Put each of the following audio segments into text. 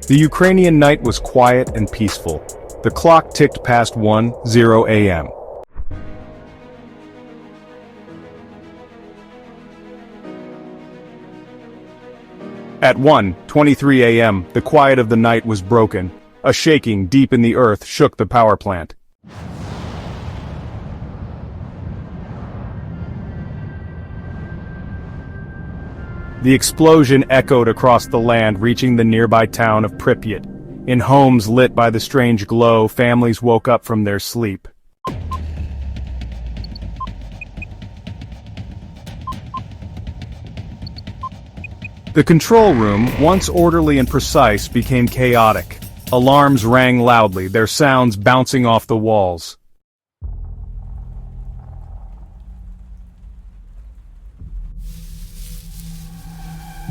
The Ukrainian night was quiet and peaceful. The clock ticked past 1:00 a.m. At 1:23 a.m., the quiet of the night was broken. A shaking deep in the earth shook the power plant. The explosion echoed across the land, reaching the nearby town of Pripyat. In homes lit by the strange glow, families woke up from their sleep. The control room, once orderly and precise, became chaotic. Alarms rang loudly, their sounds bouncing off the walls.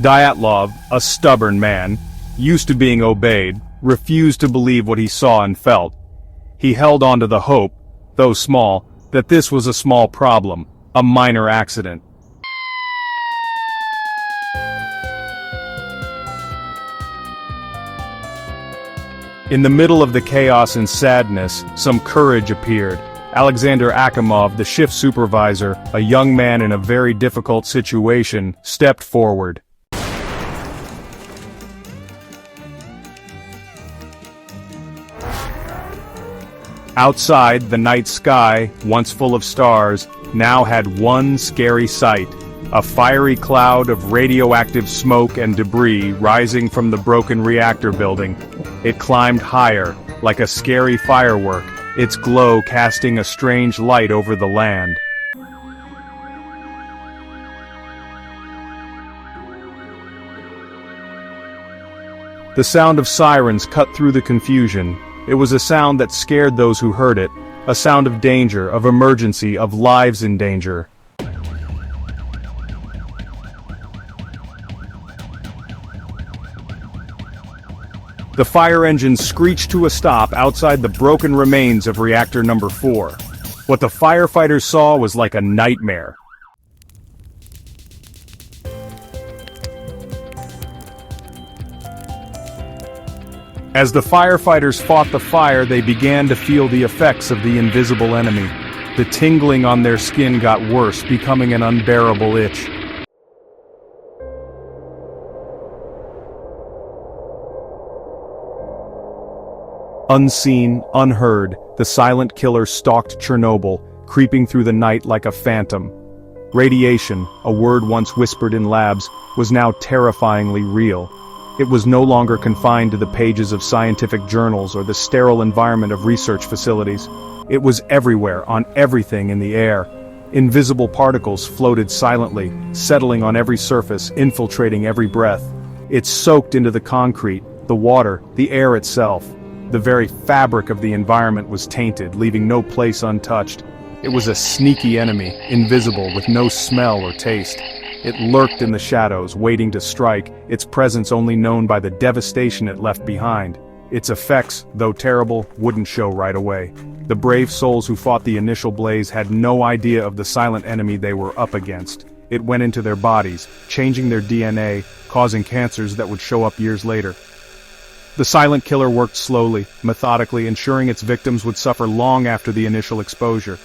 Dyatlov, a stubborn man, used to being obeyed, refused to believe what he saw and felt. He held on to the hope, though small, that this was a small problem, a minor accident. In the middle of the chaos and sadness, some courage appeared. Alexander Akimov, the shift supervisor, a young man in a very difficult situation, stepped forward. Outside, the night sky, once full of stars, now had one scary sight: a fiery cloud of radioactive smoke and debris rising from the broken reactor building. It climbed higher, like a scary firework, its glow casting a strange light over the land. The sound of sirens cut through the confusion. It was a sound that scared those who heard it, a sound of danger, of emergency, of lives in danger. The fire engines screeched to a stop outside the broken remains of reactor number 4. What the firefighters saw was like a nightmare. As the firefighters fought the fire, they began to feel the effects of the invisible enemy. The tingling on their skin got worse, becoming an unbearable itch. Unseen, unheard, the silent killer stalked Chernobyl, creeping through the night like a phantom. Radiation, a word once whispered in labs, was now terrifyingly real. It was no longer confined to the pages of scientific journals or the sterile environment of research facilities. It was everywhere, on everything in the air. Invisible particles floated silently, settling on every surface, infiltrating every breath. It soaked into the concrete, the water, the air itself. The very fabric of the environment was tainted, leaving no place untouched. It was a sneaky enemy, invisible, with no smell or taste. It lurked in the shadows, waiting to strike, its presence only known by the devastation it left behind. Its effects, though terrible, wouldn't show right away. The brave souls who fought the initial blaze had no idea of the silent enemy they were up against. It went into their bodies, changing their DNA, causing cancers that would show up years later. The silent killer worked slowly, methodically, ensuring its victims would suffer long after the initial exposure.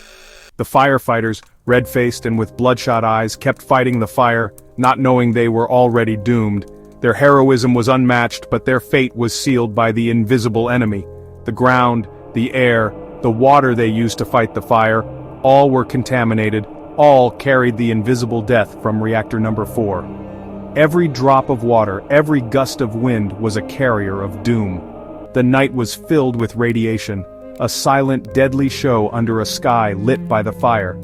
The firefighters, red-faced and with bloodshot eyes, kept fighting the fire, not knowing they were already doomed. Their heroism was unmatched, but their fate was sealed by the invisible enemy. The ground, the air, the water they used to fight the fire, all were contaminated, all carried the invisible death from reactor number 4. Every drop of water, every gust of wind was a carrier of doom. The night was filled with radiation, a silent, deadly show under a sky lit by the fire.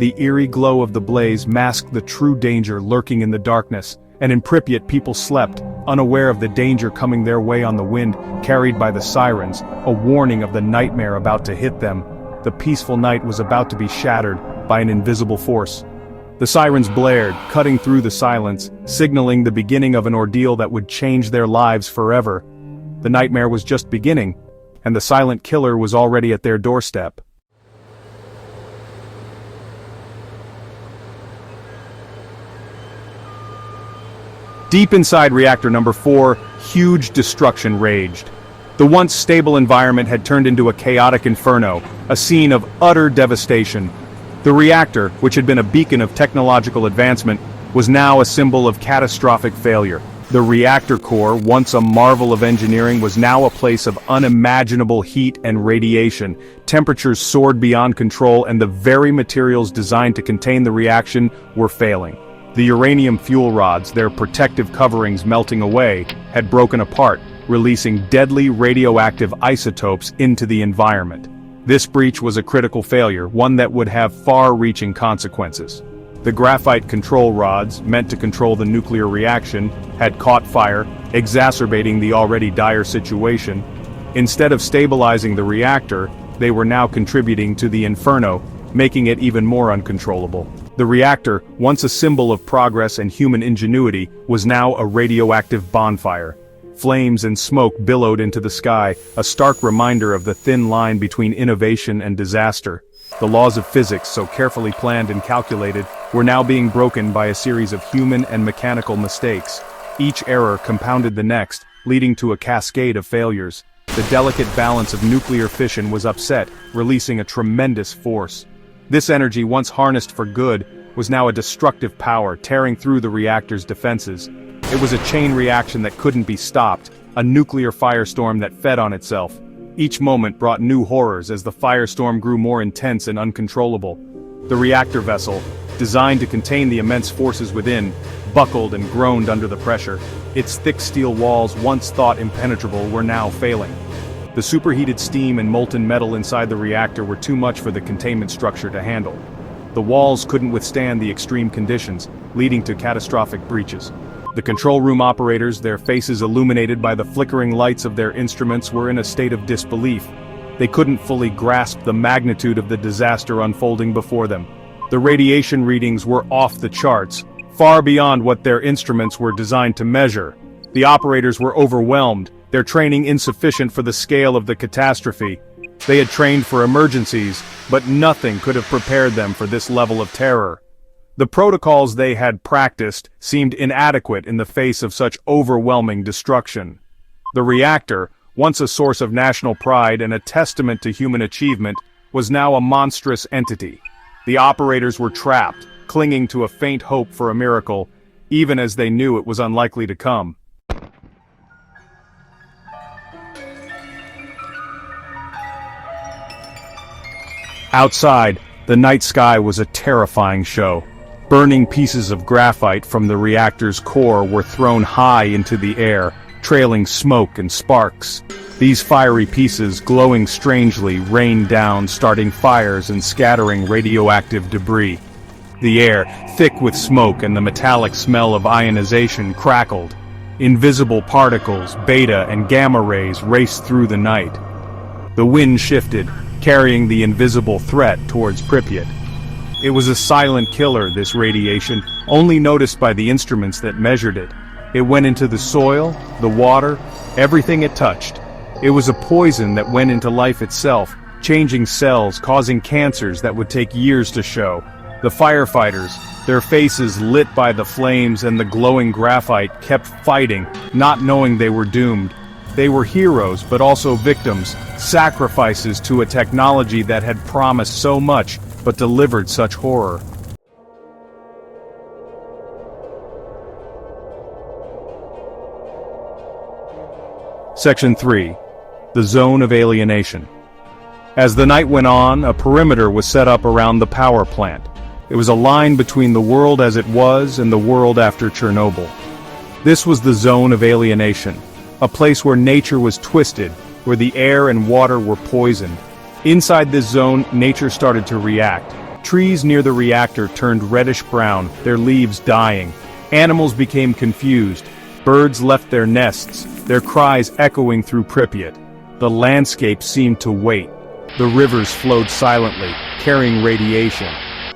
The eerie glow of the blaze masked the true danger lurking in the darkness, and in Pripyat people slept, unaware of the danger coming their way on the wind, carried by the sirens, a warning of the nightmare about to hit them. The peaceful night was about to be shattered by an invisible force. The sirens blared, cutting through the silence, signaling the beginning of an ordeal that would change their lives forever. The nightmare was just beginning, and the silent killer was already at their doorstep. Deep inside reactor number 4, huge destruction raged. The once stable environment had turned into a chaotic inferno, a scene of utter devastation. The reactor, which had been a beacon of technological advancement, was now a symbol of catastrophic failure. The reactor core, once a marvel of engineering, was now a place of unimaginable heat and radiation. Temperatures soared beyond control, and the very materials designed to contain the reaction were failing. The uranium fuel rods, their protective coverings melting away, had broken apart, releasing deadly radioactive isotopes into the environment. This breach was a critical failure, one that would have far-reaching consequences. The graphite control rods, meant to control the nuclear reaction, had caught fire, exacerbating the already dire situation. Instead of stabilizing the reactor, they were now contributing to the inferno, making it even more uncontrollable. The reactor, once a symbol of progress and human ingenuity, was now a radioactive bonfire. Flames and smoke billowed into the sky, a stark reminder of the thin line between innovation and disaster. The laws of physics, so carefully planned and calculated, were now being broken by a series of human and mechanical mistakes. Each error compounded the next, leading to a cascade of failures. The delicate balance of nuclear fission was upset, releasing a tremendous force. This energy, once harnessed for good, was now a destructive power, tearing through the reactor's defenses. It was a chain reaction that couldn't be stopped, a nuclear firestorm that fed on itself. Each moment brought new horrors as the firestorm grew more intense and uncontrollable. The reactor vessel, designed to contain the immense forces within, buckled and groaned under the pressure. Its thick steel walls, once thought impenetrable, were now failing. The superheated steam and molten metal inside the reactor were too much for the containment structure to handle. The walls couldn't withstand the extreme conditions, leading to catastrophic breaches. The control room operators, their faces illuminated by the flickering lights of their instruments, were in a state of disbelief. They couldn't fully grasp the magnitude of the disaster unfolding before them. The radiation readings were off the charts, far beyond what their instruments were designed to measure. The operators were overwhelmed, their training insufficient for the scale of the catastrophe. They had trained for emergencies, but nothing could have prepared them for this level of terror. The protocols they had practiced seemed inadequate in the face of such overwhelming destruction. The reactor, once a source of national pride and a testament to human achievement, was now a monstrous entity. The operators were trapped, clinging to a faint hope for a miracle, even as they knew it was unlikely to come. Outside, the night sky was a terrifying show. Burning pieces of graphite from the reactor's core were thrown high into the air, trailing smoke and sparks. These fiery pieces, glowing strangely, rained down, starting fires and scattering radioactive debris. The air, thick with smoke and the metallic smell of ionization, crackled. Invisible particles, beta and gamma rays, raced through the night. The wind shifted, carrying the invisible threat towards Pripyat. It was a silent killer, this radiation, only noticed by the instruments that measured it. It went into the soil, the water, everything it touched. It was a poison that went into life itself, changing cells, causing cancers that would take years to show. The firefighters, their faces lit by the flames and the glowing graphite, kept fighting, not knowing they were doomed. They were heroes, but also victims, sacrifices to a technology that had promised so much, but delivered such horror. Section 3. The Zone of Alienation. As the night went on, a perimeter was set up around the power plant. It was a line between the world as it was and the world after Chernobyl. This was the Zone of Alienation, a place where nature was twisted, where the air and water were poisoned. Inside this zone, nature started to react. Trees near the reactor turned reddish-brown, their leaves dying. Animals became confused. Birds left their nests, their cries echoing through Pripyat. The landscape seemed to wait. The rivers flowed silently, carrying radiation.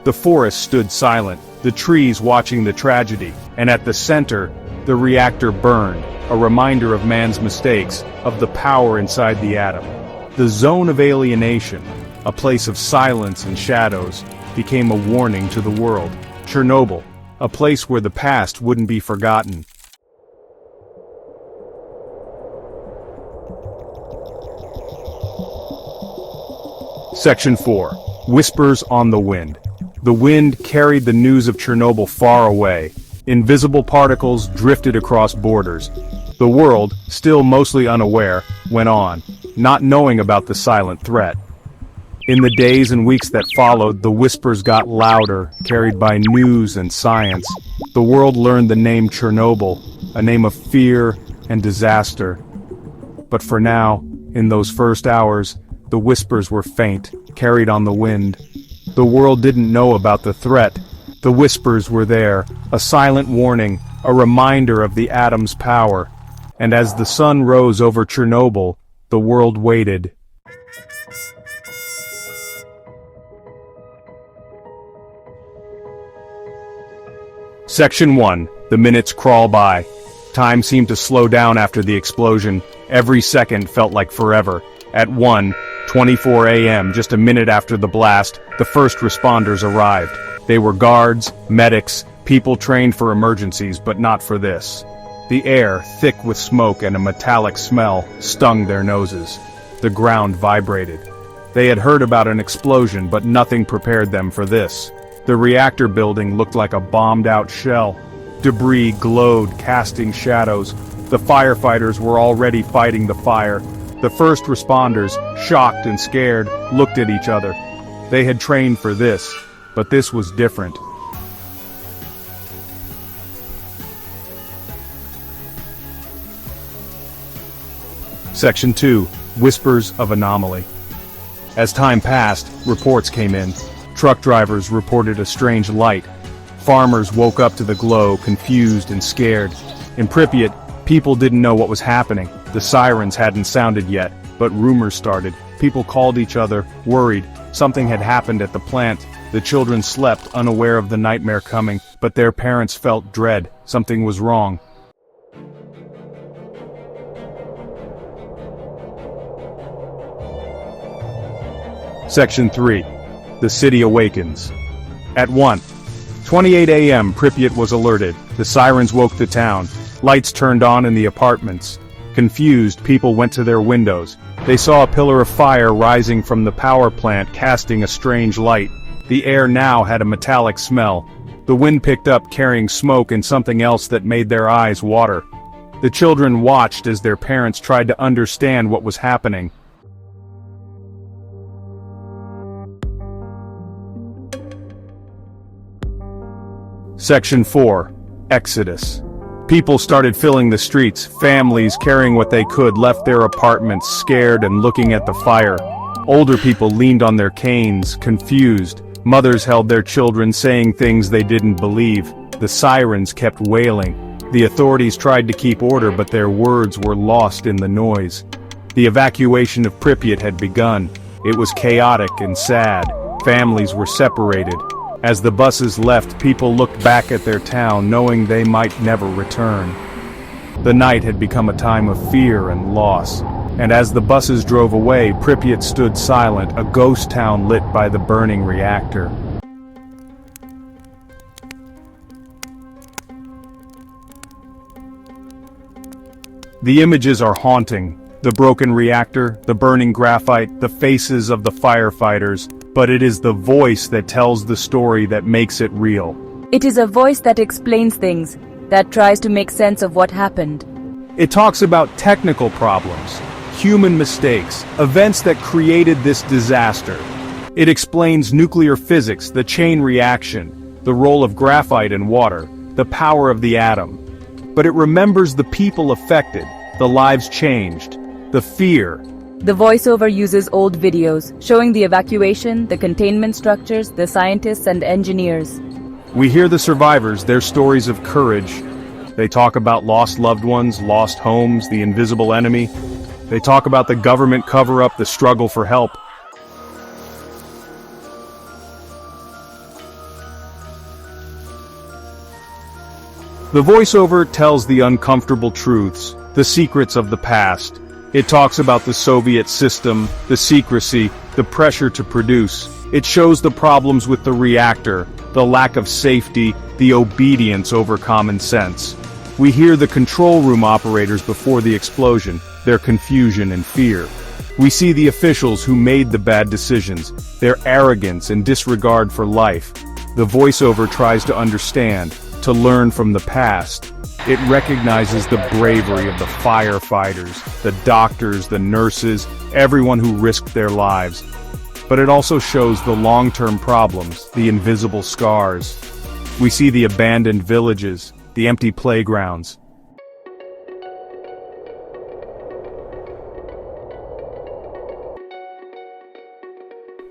The forest stood silent, the trees watching the tragedy. And at the center, the reactor burned, a reminder of man's mistakes, of the power inside the atom. The Zone of Alienation, a place of silence and shadows, became a warning to the world. Chernobyl, a place where the past wouldn't be forgotten. Section 4. Whispers on the wind. The wind carried the news of Chernobyl far away. Invisible particles drifted across borders. The world, still mostly unaware, went on, not knowing about the silent threat. In the days and weeks that followed, the whispers got louder, carried by news and science. The world learned the name Chernobyl, a name of fear and disaster. But for now, in those first hours, the whispers were faint, carried on the wind. The world didn't know about the threat. The whispers were there, a silent warning, a reminder of the atom's power. And as the sun rose over Chernobyl, the world waited. Section 1. The minutes crawl by. Time seemed to slow down after the explosion. Every second felt like forever. At 1:24 a.m., just a minute after the blast, the first responders arrived. They were guards, medics, people trained for emergencies, but not for this. The air, thick with smoke and a metallic smell, stung their noses. The ground vibrated. They had heard about an explosion, but nothing prepared them for this. The reactor building looked like a bombed-out shell. Debris glowed, casting shadows. The firefighters were already fighting the fire. The first responders, shocked and scared, looked at each other. They had trained for this, but this was different. Section 2. Whispers of Anomaly. As time passed, reports came in. Truck drivers reported a strange light. Farmers woke up to the glow, confused and scared. In Pripyat, people didn't know what was happening. The sirens hadn't sounded yet, but rumors started. People called each other, worried. Something had happened at the plant. The children slept, unaware of the nightmare coming, but their parents felt dread. Something was wrong. Section 3. The city awakens. At 1:28 a.m., Pripyat was alerted. The sirens woke the town. Lights turned on in the apartments. Confused, people went to their windows. They saw a pillar of fire rising from the power plant, casting a strange light. The air now had a metallic smell. The wind picked up, carrying smoke and something else that made their eyes water. The children watched as their parents tried to understand what was happening. Section 4. Exodus. People started filling the streets. Families, carrying what they could, left their apartments, scared and looking at the fire. Older people leaned on their canes, confused. Mothers held their children, saying things they didn't believe. The sirens kept wailing. The authorities tried to keep order, but their words were lost in the noise. The evacuation of Pripyat had begun. It was chaotic and sad. Families were separated. As the buses left, people looked back at their town, knowing they might never return. The night had become a time of fear and loss. And as the buses drove away, Pripyat stood silent, a ghost town lit by the burning reactor. The images are haunting. The broken reactor, the burning graphite, the faces of the firefighters, but it is the voice that tells the story that makes it real. It is a voice that explains things, that tries to make sense of what happened. It talks about technical problems, human mistakes, events that created this disaster. It explains nuclear physics, the chain reaction, the role of graphite in water, the power of the atom. But it remembers the people affected, the lives changed, the fear. The voiceover uses old videos, showing the evacuation, the containment structures, the scientists and engineers. We hear the survivors, their stories of courage. They talk about lost loved ones, lost homes, the invisible enemy. They talk about the government cover-up, the struggle for help. The voiceover tells the uncomfortable truths, the secrets of the past. It talks about the Soviet system, the secrecy, the pressure to produce. It shows the problems with the reactor, the lack of safety, the obedience over common sense. We hear the control room operators before the explosion, their confusion and fear. We see the officials who made the bad decisions, their arrogance and disregard for life. The voiceover tries to understand, to learn from the past. It recognizes the bravery of the firefighters, the doctors, the nurses, everyone who risked their lives. But it also shows the long-term problems, the invisible scars. We see the abandoned villages, the empty playgrounds.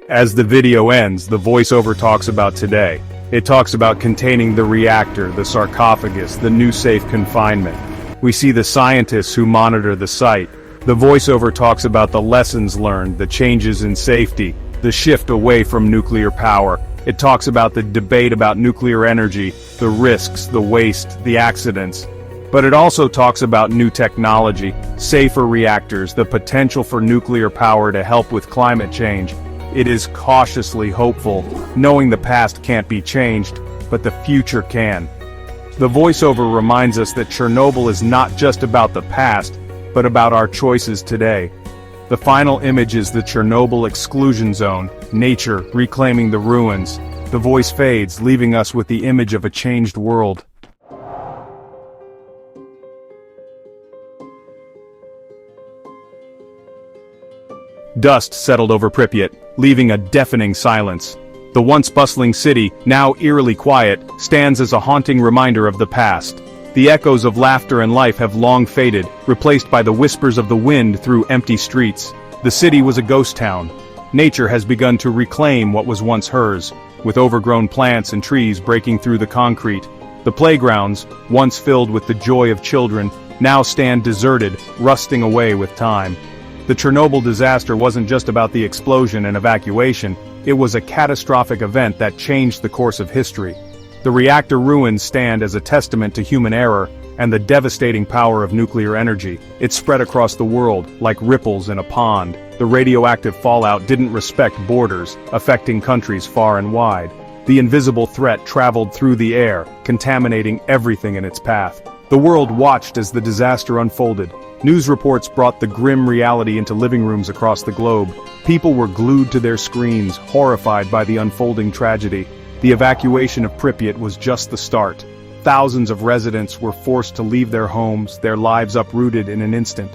As the video ends, the voiceover talks about today. It talks about containing the reactor, the sarcophagus, the new safe confinement. We see the scientists who monitor the site. The voiceover talks about the lessons learned, the changes in safety, the shift away from nuclear power. It talks about the debate about nuclear energy, the risks, the waste, the accidents. But it also talks about new technology, safer reactors, the potential for nuclear power to help with climate change. It is cautiously hopeful, knowing the past can't be changed, but the future can. The voiceover reminds us that Chernobyl is not just about the past, but about our choices today. The final image is the Chernobyl exclusion zone, nature reclaiming the ruins. The voice fades, leaving us with the image of a changed world. Dust settled over Pripyat, leaving a deafening silence. The once bustling city, now eerily quiet, stands as a haunting reminder of the past. The echoes of laughter and life have long faded, replaced by the whispers of the wind through empty streets. The city was a ghost town. Nature has begun to reclaim what was once hers, with overgrown plants and trees breaking through the concrete. The playgrounds, once filled with the joy of children, now stand deserted, rusting away with time. The Chernobyl disaster wasn't just about the explosion and evacuation, it was a catastrophic event that changed the course of history. The reactor ruins stand as a testament to human error and the devastating power of nuclear energy. It spread across the world, like ripples in a pond. The radioactive fallout didn't respect borders, affecting countries far and wide. The invisible threat traveled through the air, contaminating everything in its path. The world watched as the disaster unfolded. News reports brought the grim reality into living rooms across the globe. People were glued to their screens, horrified by the unfolding tragedy. The evacuation of Pripyat was just the start. Thousands of residents were forced to leave their homes, their lives uprooted in an instant.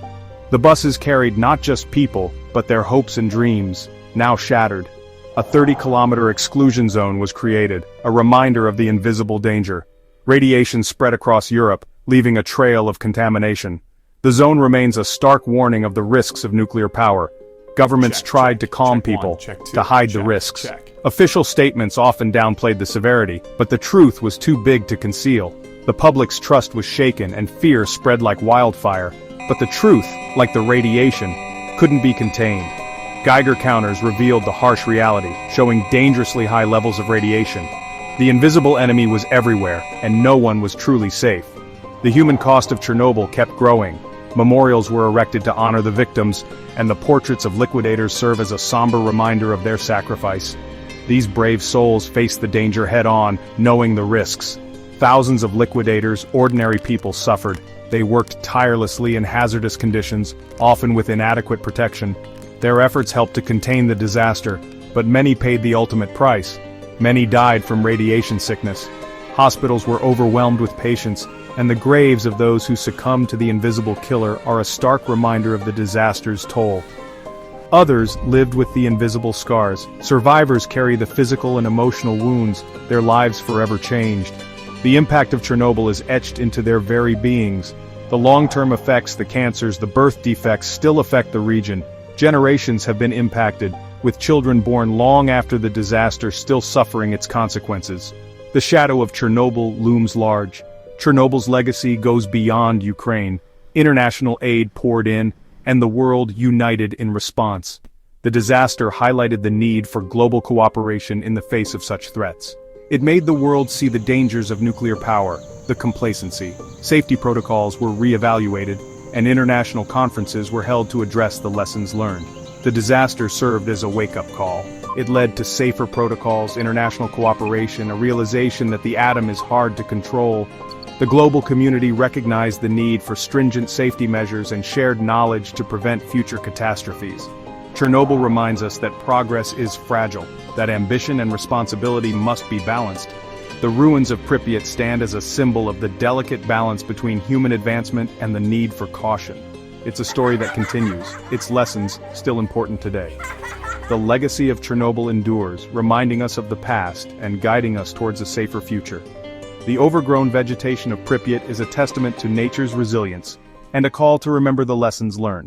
The buses carried not just people, but their hopes and dreams, now shattered. A 30-kilometer exclusion zone was created, a reminder of the invisible danger. Radiation spread across Europe, leaving a trail of contamination. The zone remains a stark warning of the risks of nuclear power. Governments tried to calm people, to hide the risks. Official statements often downplayed the severity, but the truth was too big to conceal. The public's trust was shaken and fear spread like wildfire. But the truth, like the radiation, couldn't be contained. Geiger counters revealed the harsh reality, showing dangerously high levels of radiation. The invisible enemy was everywhere, and no one was truly safe. The human cost of Chernobyl kept growing. Memorials were erected to honor the victims, and the portraits of liquidators serve as a somber reminder of their sacrifice. These brave souls faced the danger head-on, knowing the risks. Thousands of liquidators, ordinary people, suffered. They worked tirelessly in hazardous conditions, often with inadequate protection. Their efforts helped to contain the disaster, but many paid the ultimate price. Many died from radiation sickness. Hospitals were overwhelmed with patients, and the graves of those who succumbed to the invisible killer are a stark reminder of the disaster's toll. Others lived with the invisible scars. Survivors carry the physical and emotional wounds, their lives forever changed. The impact of Chernobyl is etched into their very beings. The long-term effects, the cancers, the birth defects still affect the region. Generations have been impacted, with children born long after the disaster still suffering its consequences. The shadow of Chernobyl looms large. Chernobyl's legacy goes beyond Ukraine. International aid poured in, and the world united in response. The disaster highlighted the need for global cooperation in the face of such threats. It made the world see the dangers of nuclear power, the complacency. Safety protocols were re-evaluated, and international conferences were held to address the lessons learned. The disaster served as a wake-up call. It led to safer protocols, international cooperation, a realization that the atom is hard to control. The global community recognized the need for stringent safety measures and shared knowledge to prevent future catastrophes. Chernobyl reminds us that progress is fragile, that ambition and responsibility must be balanced. The ruins of Pripyat stand as a symbol of the delicate balance between human advancement and the need for caution. It's a story that continues, its lessons still important today. The legacy of Chernobyl endures, reminding us of the past and guiding us towards a safer future. The overgrown vegetation of Pripyat is a testament to nature's resilience, and a call to remember the lessons learned.